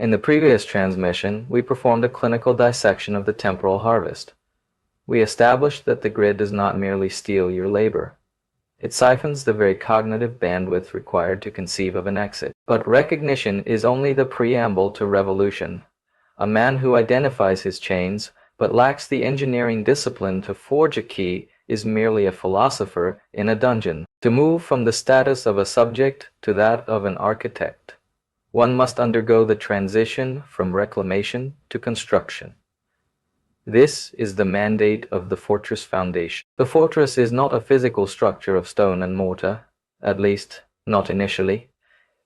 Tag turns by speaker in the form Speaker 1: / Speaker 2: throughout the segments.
Speaker 1: In the previous transmission, we performed a clinical dissection of the temporal harvest. We established that the grid does not merely steal your labor. It siphons the very cognitive bandwidth required to conceive of an exit. But recognition is only the preamble to revolution. A man who identifies his chains but lacks the engineering discipline to forge a key is merely a philosopher in a dungeon. To move from the status of a subject to that of an architect, one must undergo the transition from reclamation to construction. This is the mandate of the fortress foundation. The fortress is not a physical structure of stone and mortar, at least, not initially.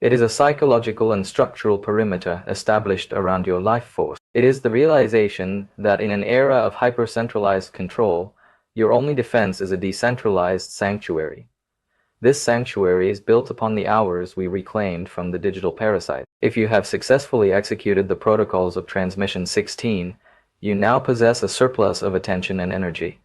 Speaker 1: It is a psychological and structural perimeter established around your life force. It is the realization that in an era of hyper-centralized control, your only defense is a decentralized sanctuary. This sanctuary is built upon the hours we reclaimed from the digital parasite. If you have successfully executed the protocols of Transmission 16, you now possess a surplus of attention and energy.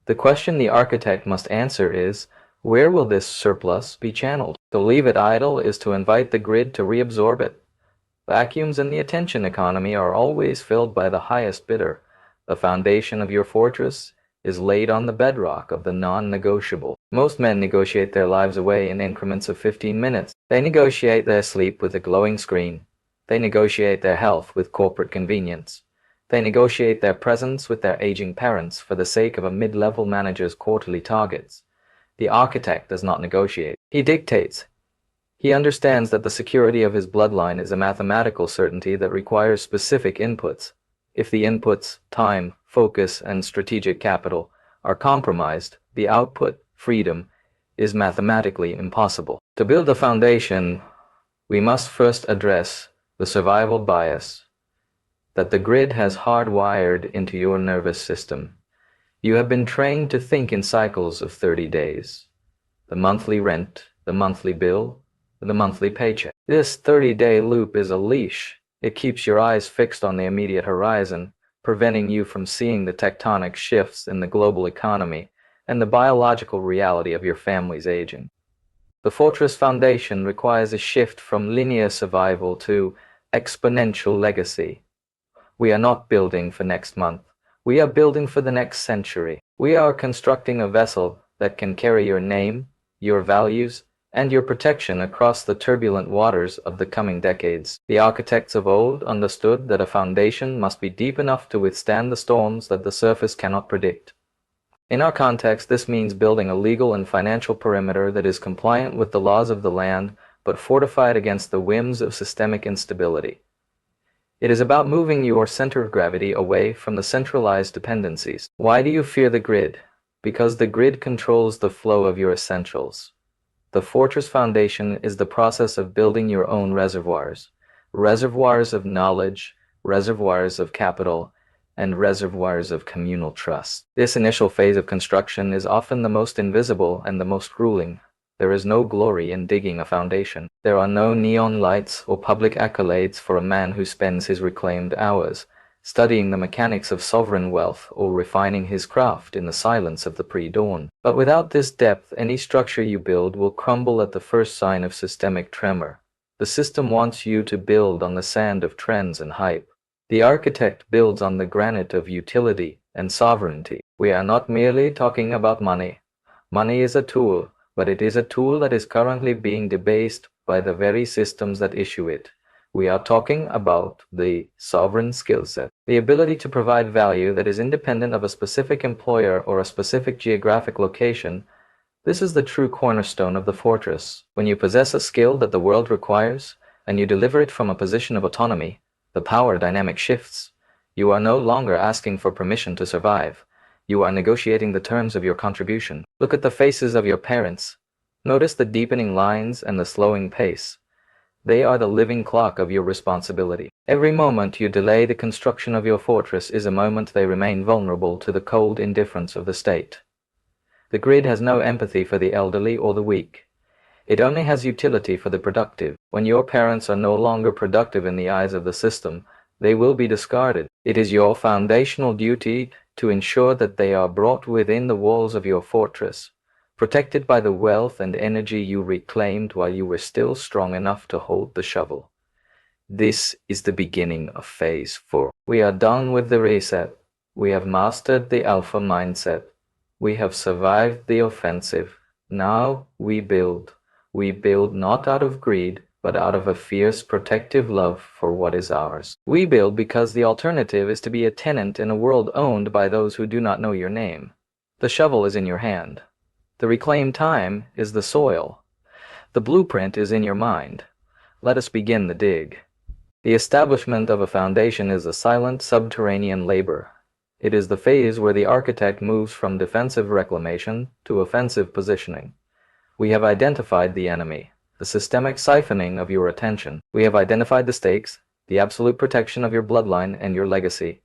Speaker 1: The question the architect must answer is, where will this surplus be channeled? To leave it idle is to invite the grid to reabsorb it. Vacuums in the attention economy are always filled by the highest bidder. The foundation of your fortress is laid on the bedrock of the non-negotiable. Most men negotiate their lives away in increments of 15 minutes. They negotiate their sleep with a glowing screen. They negotiate their health with corporate convenience. They negotiate their presence with their aging parents for the sake of a mid-level manager's quarterly targets. The architect does not negotiate. He dictates. He understands that the security of his bloodline is a mathematical certainty that requires specific inputs. If the inputs, time, focus, and strategic capital are compromised, the output, freedom, is mathematically impossible. To build a foundation, we must first address the survival bias that the grid has hardwired into your nervous system. You have been trained to think in cycles of 30 days. The monthly rent, the monthly bill, the monthly paycheck. This 30-day loop is a leash. It keeps your eyes fixed on the immediate horizon, preventing you from seeing the tectonic shifts in the global economy and the biological reality of your family's aging. The fortress foundation requires a shift from linear survival to exponential legacy. We are not building for next month. We are building for the next century. We are constructing a vessel that can carry your name, your values, and your protection across the turbulent waters of the coming decades. The architects of old understood that a foundation must be deep enough to withstand the storms that the surface cannot predict. In our context, this means building a legal and financial perimeter that is compliant with the laws of the land, but fortified against the whims of systemic instability. It is about moving your center of gravity away from the centralized dependencies. Why do you fear the grid? Because the grid controls the flow of your essentials. The fortress foundation is the process of building your own reservoirs. Reservoirs of knowledge, reservoirs of capital, and reservoirs of communal trust. This initial phase of construction is often the most invisible and the most grueling. There is no glory in digging a foundation. There are no neon lights or public accolades for a man who spends his reclaimed hours studying the mechanics of sovereign wealth or refining his craft in the silence of the pre-dawn. But without this depth, any structure you build will crumble at the first sign of systemic tremor. The system wants you to build on the sand of trends and hype. The architect builds on the granite of utility and sovereignty. We are not merely talking about money. Money is a tool, but it is a tool that is currently being debased by the very systems that issue it. We are talking about the sovereign skill set, the ability to provide value that is independent of a specific employer or a specific geographic location. This is the true cornerstone of the fortress. When you possess a skill that the world requires, and you deliver it from a position of autonomy, the power dynamic shifts. You are no longer asking for permission to survive. You are negotiating the terms of your contribution. Look at the faces of your parents. Notice the deepening lines and the slowing pace. They are the living clock of your responsibility. Every moment you delay the construction of your fortress is a moment they remain vulnerable to the cold indifference of the state. The grid has no empathy for the elderly or the weak. It only has utility for the productive. When your parents are no longer productive in the eyes of the system, they will be discarded. It is your foundational duty to ensure that they are brought within the walls of your fortress, protected by the wealth and energy you reclaimed while you were still strong enough to hold the shovel. This is the beginning of phase 4. We are done with the reset. We have mastered the alpha mindset. We have survived the offensive. Now we build. We build not out of greed, but out of a fierce protective love for what is ours. We build because the alternative is to be a tenant in a world owned by those who do not know your name. The shovel is in your hand. The reclaimed time is the soil. The blueprint is in your mind. Let us begin the dig. The establishment of a foundation is a silent subterranean labor. It is the phase where the architect moves from defensive reclamation to offensive positioning. We have identified the enemy, the systemic siphoning of your attention. We have identified the stakes, the absolute protection of your bloodline and your legacy.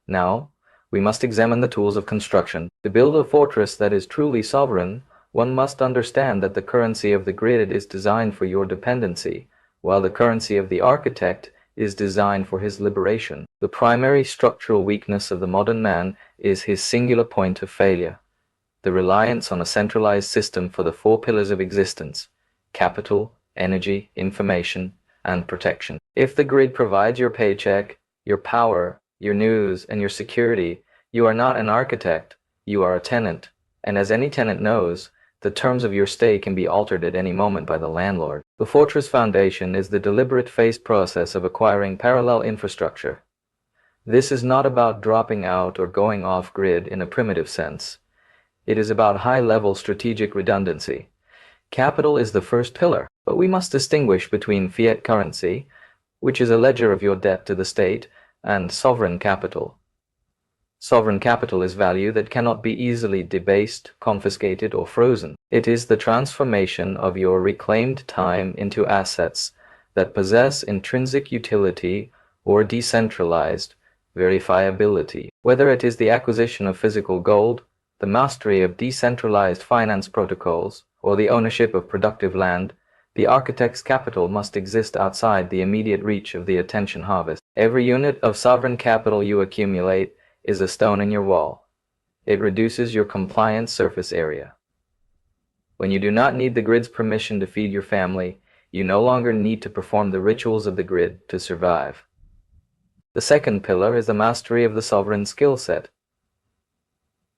Speaker 1: Now, we must examine the tools of construction. To build a fortress that is truly sovereign, one must understand that the currency of the grid is designed for your dependency, while the currency of the architect is designed for his liberation. The primary structural weakness of the modern man is his singular point of failure, the reliance on a centralized system for the 4 pillars of existence: capital, energy, information, and protection. If the grid provides your paycheck, your power, your news, and your security, you are not an architect, you are a tenant, and as any tenant knows, the terms of your stay can be altered at any moment by the landlord. The fortress foundation is the deliberate phased process of acquiring parallel infrastructure. This is not about dropping out or going off-grid in a primitive sense. It is about high-level strategic redundancy. Capital is the first pillar, but we must distinguish between fiat currency, which is a ledger of your debt to the state, and sovereign capital. Sovereign capital is value that cannot be easily debased, confiscated, or frozen. It is the transformation of your reclaimed time into assets that possess intrinsic utility or decentralized verifiability. Whether it is the acquisition of physical gold, the mastery of decentralized finance protocols, or the ownership of productive land, the architect's capital must exist outside the immediate reach of the attention harvest. Every unit of sovereign capital you accumulate is a stone in your wall. It reduces your compliance surface area. When you do not need the grid's permission to feed your family, you no longer need to perform the rituals of the grid to survive. The second pillar is the mastery of the sovereign skill set.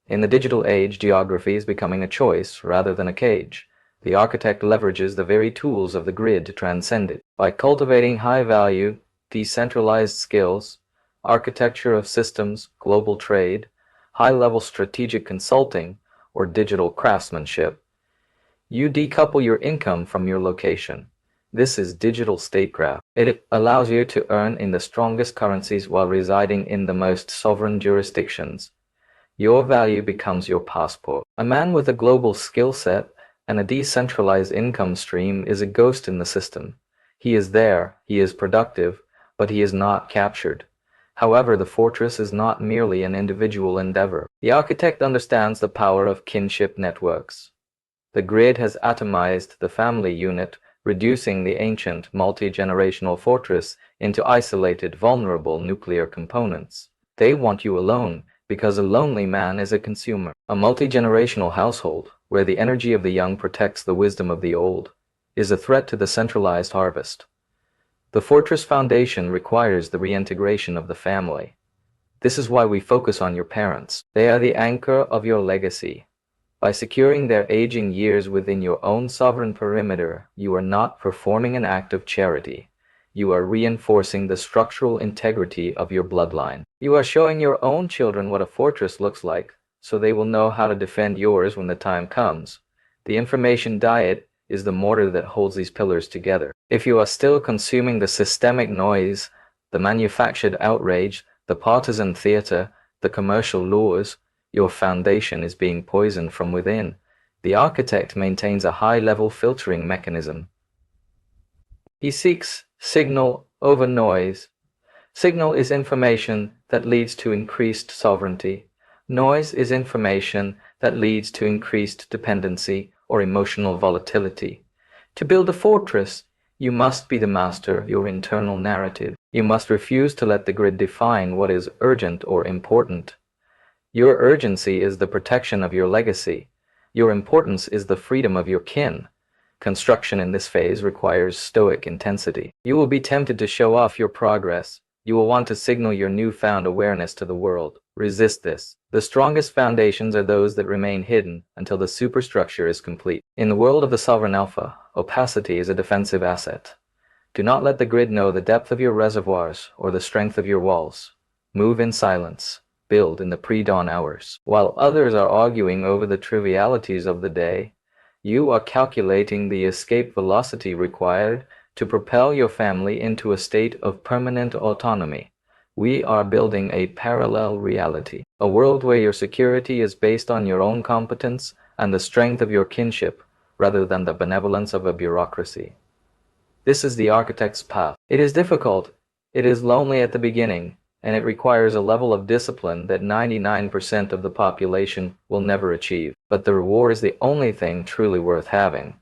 Speaker 1: In the digital age, geography is becoming a choice rather than a cage. The architect leverages the very tools of the grid to transcend it. By cultivating high-value, decentralized skills, architecture of systems, global trade, high-level strategic consulting, or digital craftsmanship, you decouple your income from your location. This is digital statecraft. It allows you to earn in the strongest currencies while residing in the most sovereign jurisdictions. Your value becomes your passport. A man with a global skill set and a decentralized income stream is a ghost in the system. He is there, he is productive, but he is not captured. However, the fortress is not merely an individual endeavor. The architect understands the power of kinship networks. The grid has atomized the family unit, reducing the ancient, multi-generational fortress into isolated, vulnerable nuclear components. They want you alone, because a lonely man is a consumer. A multi-generational household, where the energy of the young protects the wisdom of the old, is a threat to the centralized harvest. The fortress foundation requires the reintegration of the family. This is why we focus on your parents. They are the anchor of your legacy. By securing their aging years within your own sovereign perimeter, you are not performing an act of charity. You are reinforcing the structural integrity of your bloodline. You are showing your own children what a fortress looks like, so they will know how to defend yours when the time comes. The information diet is the mortar that holds these pillars together. If you are still consuming the systemic noise, the manufactured outrage, the partisan theater, the commercial lures, your foundation is being poisoned from within. The architect maintains a high-level filtering mechanism. He seeks signal over noise. Signal is information that leads to increased sovereignty. Noise is information that leads to increased dependency or emotional volatility. To build a fortress, you must be the master of your internal narrative. You must refuse to let the grid define what is urgent or important. Your urgency is the protection of your legacy. Your importance is the freedom of your kin. Construction in this phase requires stoic intensity. You will be tempted to show off your progress. You will want to signal your newfound awareness to the world. Resist this. The strongest foundations are those that remain hidden until the superstructure is complete. In the world of the sovereign alpha, opacity is a defensive asset. Do not let the grid know the depth of your reservoirs or the strength of your walls. Move in silence. Build in the pre-dawn hours. While others are arguing over the trivialities of the day, you are calculating the escape velocity required to propel your family into a state of permanent autonomy. We are building a parallel reality, a world where your security is based on your own competence and the strength of your kinship, rather than the benevolence of a bureaucracy. This is the architect's path. It is difficult, it is lonely at the beginning, and it requires a level of discipline that 99% of the population will never achieve. But the reward is the only thing truly worth having.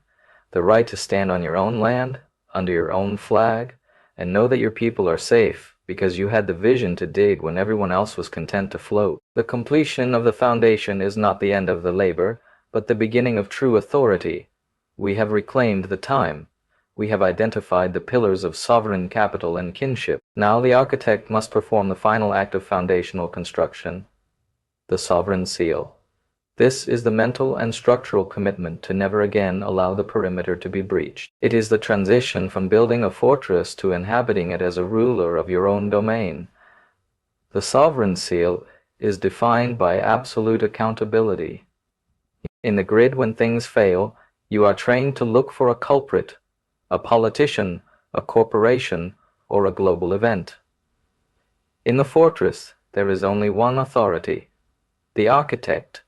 Speaker 1: The right to stand on your own land, under your own flag, and know that your people are safe because you had the vision to dig when everyone else was content to float. The completion of the foundation is not the end of the labor, but the beginning of true authority. We have reclaimed the time. We have identified the pillars of sovereign capital and kinship. Now the architect must perform the final act of foundational construction, the sovereign seal. This is the mental and structural commitment to never again allow the perimeter to be breached. It is the transition from building a fortress to inhabiting it as a ruler of your own domain. The sovereign seal is defined by absolute accountability. In the grid, when things fail, you are trained to look for a culprit, a politician, a corporation, or a global event. In the fortress, there is only one authority, the architect.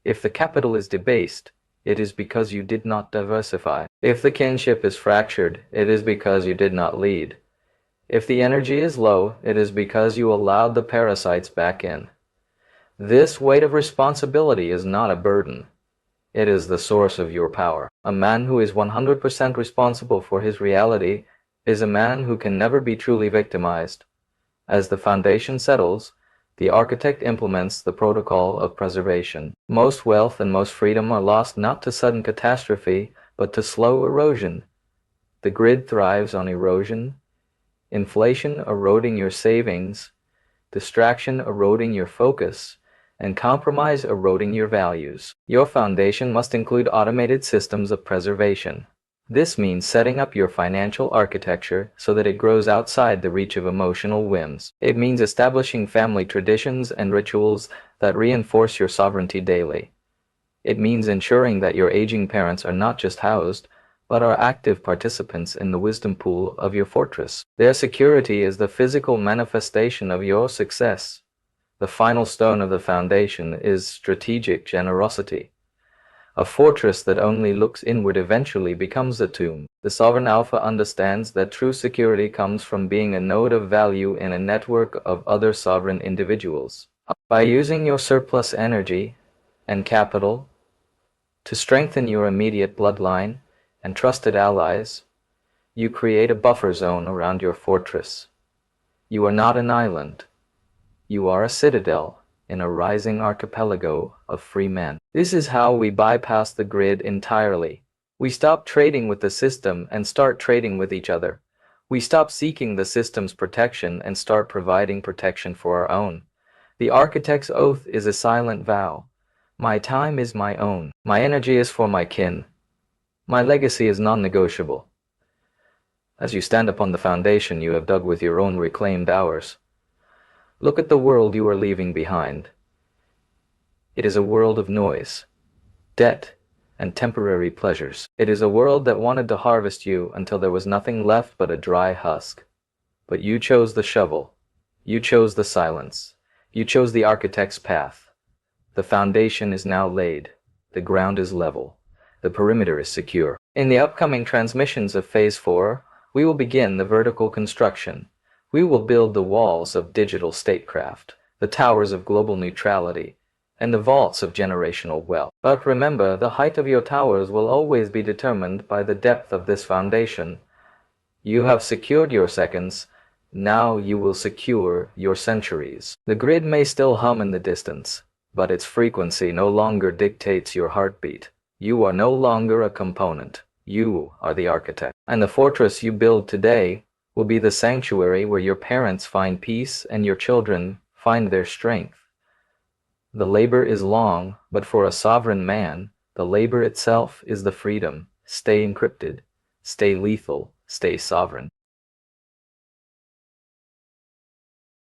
Speaker 1: If the capital is debased, it is because you did not diversify. If the kinship is fractured, it is because you did not lead. If the energy is low, it is because you allowed the parasites back in. This weight of responsibility is not a burden. It is the source of your power. A man who is 100% responsible for his reality is a man who can never be truly victimized. As the foundation settles, the architect implements the protocol of preservation. Most wealth and most freedom are lost not to sudden catastrophe, but to slow erosion. The grid thrives on erosion, inflation eroding your savings, distraction eroding your focus, and compromise eroding your values. Your foundation must include automated systems of preservation. This means setting up your financial architecture so that it grows outside the reach of emotional whims. It means establishing family traditions and rituals that reinforce your sovereignty daily. It means ensuring that your aging parents are not just housed, but are active participants in the wisdom pool of your fortress. Their security is the physical manifestation of your success. The final stone of the foundation is strategic generosity. A fortress that only looks inward eventually becomes a tomb. The sovereign alpha understands that true security comes from being a node of value in a network of other sovereign individuals. By using your surplus energy and capital to strengthen your immediate bloodline and trusted allies, you create a buffer zone around your fortress. You are not an island. You are a citadel in a rising archipelago of free men. This is how we bypass the grid entirely. We stop trading with the system and start trading with each other. We stop seeking the system's protection and start providing protection for our own. The architect's oath is a silent vow. My time is my own. My energy is for my kin. My legacy is non-negotiable. As you stand upon the foundation you have dug with your own reclaimed hours, look at the world you are leaving behind. It is a world of noise, debt, and temporary pleasures. It is a world that wanted to harvest you until there was nothing left but a dry husk. But you chose the shovel. You chose the silence. You chose the architect's path. The foundation is now laid. The ground is level. The perimeter is secure. In the upcoming transmissions of Phase 4, we will begin the vertical construction. We will build the walls of digital statecraft, the towers of global neutrality, and the vaults of generational wealth. But remember, the height of your towers will always be determined by the depth of this foundation. You have secured your seconds, now you will secure your centuries. The grid may still hum in the distance, but its frequency no longer dictates your heartbeat. You are no longer a component. You are the architect. And the fortress you build today will be the sanctuary where your parents find peace and your children find their strength. The labor is long, but for a sovereign man, the labor itself is the freedom. Stay encrypted, stay lethal, stay sovereign.